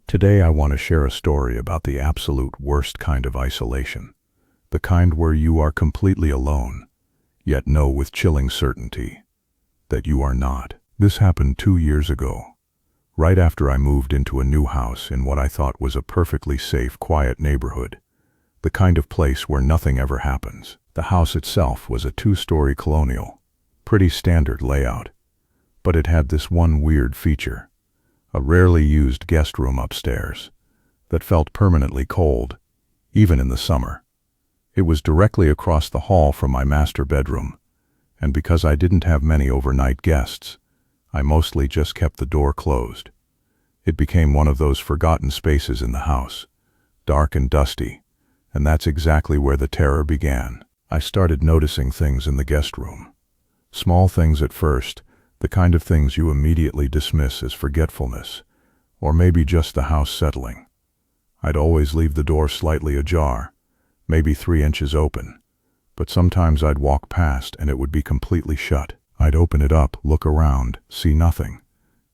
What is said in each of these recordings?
Today I want to share a story about the absolute worst kind of isolation. The kind where you are completely alone, yet know with chilling certainty that you are not. This happened 2 years ago, right after I moved into a new house in what I thought was a perfectly safe, quiet neighborhood. The kind of place where nothing ever happens. The house itself was a 2-story colonial, pretty standard layout, but it had this one weird feature. A rarely used guest room upstairs that felt permanently cold, even in the summer. It was directly across the hall from my master bedroom, and because I didn't have many overnight guests, I mostly just kept the door closed. It became one of those forgotten spaces in the house, dark and dusty, and that's exactly where the terror began. I started noticing things in the guest room. Small things at first, the kind of things you immediately dismiss as forgetfulness, or maybe just the house settling. I'd always leave the door slightly ajar, maybe 3 inches open, but sometimes I'd walk past and it would be completely shut. I'd open it up, look around, see nothing,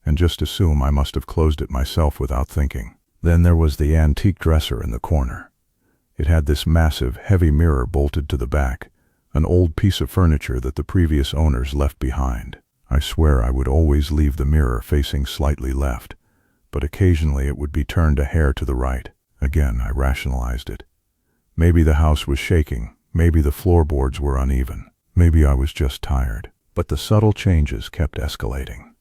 and just assume I must have closed it myself without thinking. Then there was the antique dresser in the corner. It had this massive, heavy mirror bolted to the back, an old piece of furniture that the previous owners left behind. I swear I would always leave the mirror facing slightly left, but occasionally it would be turned a hair to the right. Again, I rationalized it. Maybe the house was shaking, maybe the floorboards were uneven, maybe I was just tired. But the subtle changes kept escalating.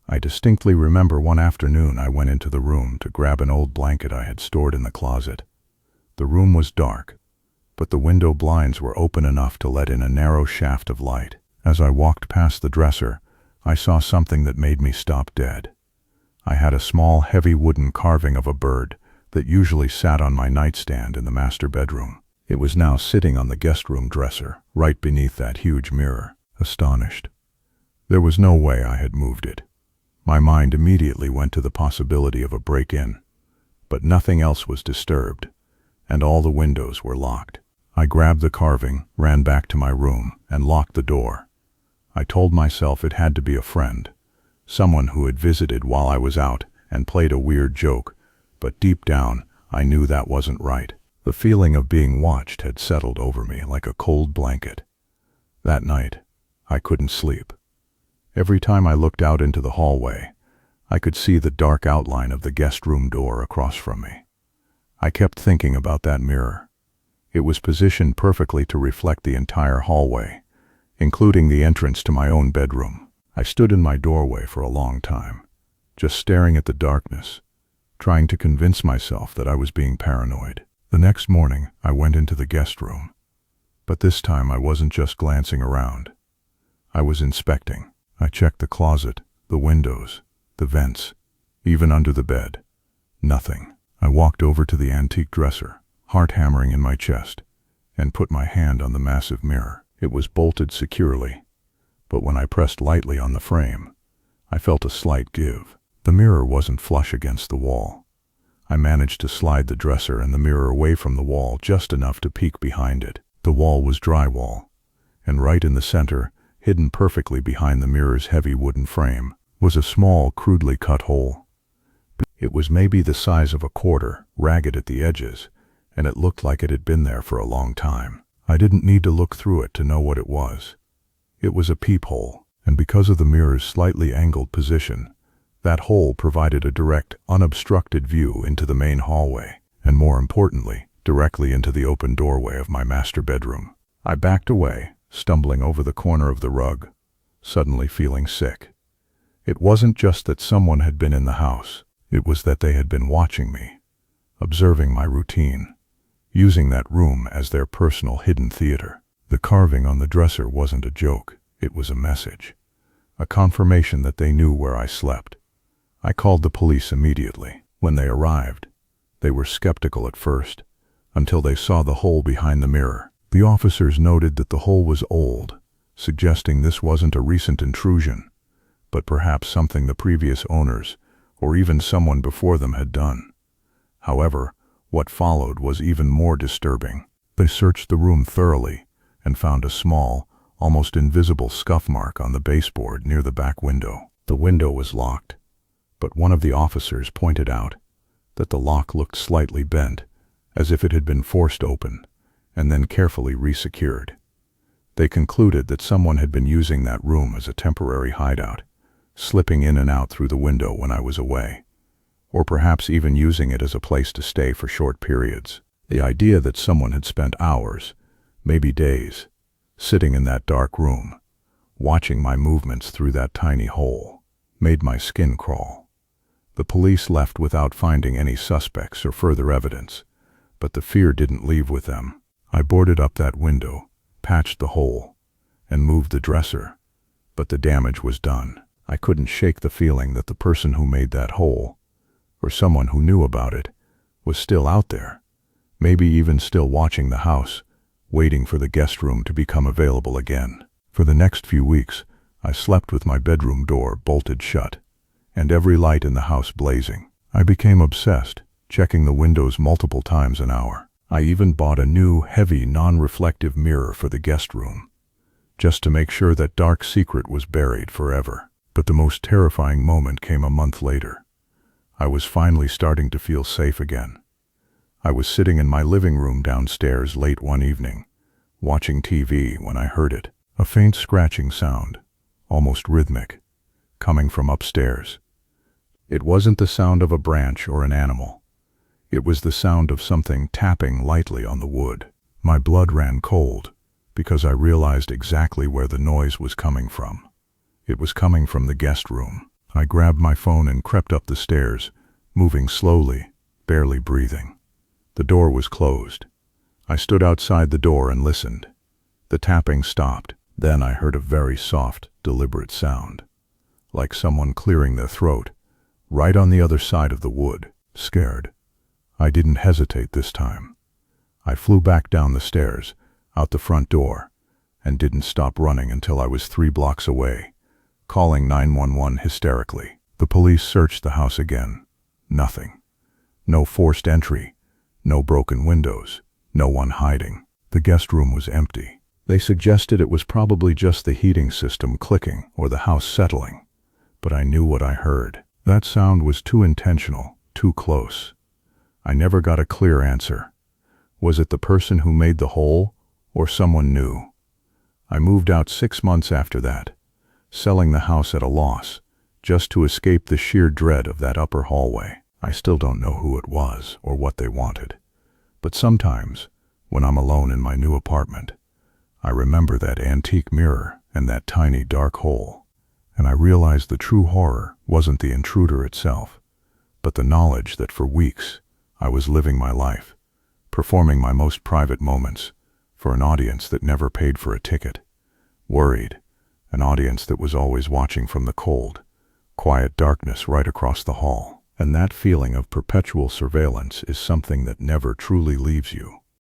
I distinctly remember one afternoon I went into the room to grab an old blanket I had stored in the closet. The room was dark, but the window blinds were open enough to let in a narrow shaft of light. As I walked past the dresser, I saw something that made me stop dead. I had a small, heavy wooden carving of a bird that usually sat on my nightstand in the master bedroom. It was now sitting on the guest room dresser, right beneath that huge mirror. Astonished. There was no way I had moved it. My mind immediately went to the possibility of a break-in, but nothing else was disturbed, and all the windows were locked. I grabbed the carving, ran back to my room, and locked the door. I told myself it had to be a friend, someone who had visited while I was out and played a weird joke, but deep down, I knew that wasn't right. The feeling of being watched had settled over me like a cold blanket. That night, I couldn't sleep. Every time I looked out into the hallway, I could see the dark outline of the guest room door across from me. I kept thinking about that mirror. It was positioned perfectly to reflect the entire hallway, including the entrance to my own bedroom. I stood in my doorway for a long time, just staring at the darkness, trying to convince myself that I was being paranoid. The next morning, I went into the guest room, but this time I wasn't just glancing around. I was inspecting. I checked the closet, the windows, the vents, even under the bed. Nothing. I walked over to the antique dresser, heart hammering in my chest, and put my hand on the massive mirror. It was bolted securely, but when I pressed lightly on the frame, I felt a slight give. The mirror wasn't flush against the wall. I managed to slide the dresser and the mirror away from the wall just enough to peek behind it. The wall was drywall, and right in the center, hidden perfectly behind the mirror's heavy wooden frame, was a small, crudely cut hole. It was maybe the size of a quarter, ragged at the edges, and it looked like it had been there for a long time. I didn't need to look through it to know what it was. It was a peephole, and because of the mirror's slightly angled position, that hole provided a direct, unobstructed view into the main hallway, and more importantly, directly into the open doorway of my master bedroom. I backed away, stumbling over the corner of the rug, suddenly feeling sick. It wasn't just that someone had been in the house, it was that they had been watching me, observing my routine, using that room as their personal hidden theater. The carving on the dresser wasn't a joke, it was a message, a confirmation that they knew where I slept. I called the police immediately. When they arrived, they were skeptical at first, until they saw the hole behind the mirror. The officers noted that the hole was old, suggesting this wasn't a recent intrusion, but perhaps something the previous owners, or even someone before them, had done. However, what followed was even more disturbing. They searched the room thoroughly and found a small, almost invisible scuff mark on the baseboard near the back window. The window was locked, but one of the officers pointed out that the lock looked slightly bent, as if it had been forced open, and then carefully resecured. They concluded that someone had been using that room as a temporary hideout, slipping in and out through the window when I was away, or perhaps even using it as a place to stay for short periods. The idea that someone had spent hours, maybe days, sitting in that dark room, watching my movements through that tiny hole, made my skin crawl. The police left without finding any suspects or further evidence, but the fear didn't leave with them. I boarded up that window, patched the hole, and moved the dresser, but the damage was done. I couldn't shake the feeling that the person who made that hole, or someone who knew about it, was still out there, maybe even still watching the house, waiting for the guest room to become available again. For the next few weeks, I slept with my bedroom door bolted shut, and every light in the house blazing. I became obsessed, checking the windows multiple times an hour. I even bought a new, heavy, non-reflective mirror for the guest room, just to make sure that dark secret was buried forever. But the most terrifying moment came a month later. I was finally starting to feel safe again. I was sitting in my living room downstairs late one evening, watching TV when I heard it. A faint scratching sound, almost rhythmic, coming from upstairs. It wasn't the sound of a branch or an animal. It was the sound of something tapping lightly on the wood. My blood ran cold, because I realized exactly where the noise was coming from. It was coming from the guest room. I grabbed my phone and crept up the stairs, moving slowly, barely breathing. The door was closed. I stood outside the door and listened. The tapping stopped. Then I heard a very soft, deliberate sound, like someone clearing their throat, right on the other side of the wood. Scared, I didn't hesitate this time. I flew back down the stairs, out the front door, and didn't stop running until I was 3 blocks away, calling 911 hysterically. The police searched the house again. Nothing. No forced entry, no broken windows, no one hiding. The guest room was empty. They suggested it was probably just the heating system clicking or the house settling, but I knew what I heard. That sound was too intentional, too close. I never got a clear answer. Was it the person who made the hole, or someone new? I moved out 6 months after that, selling the house at a loss, just to escape the sheer dread of that upper hallway. I still don't know who it was or what they wanted, but sometimes, when I'm alone in my new apartment, I remember that antique mirror and that tiny dark hole, and I realize the true horror wasn't the intruder itself, but the knowledge that for weeks I was living my life, performing my most private moments for an audience that never paid for a ticket, worried, an audience that was always watching from the cold, quiet darkness right across the hall. And that feeling of perpetual surveillance is something that never truly leaves you.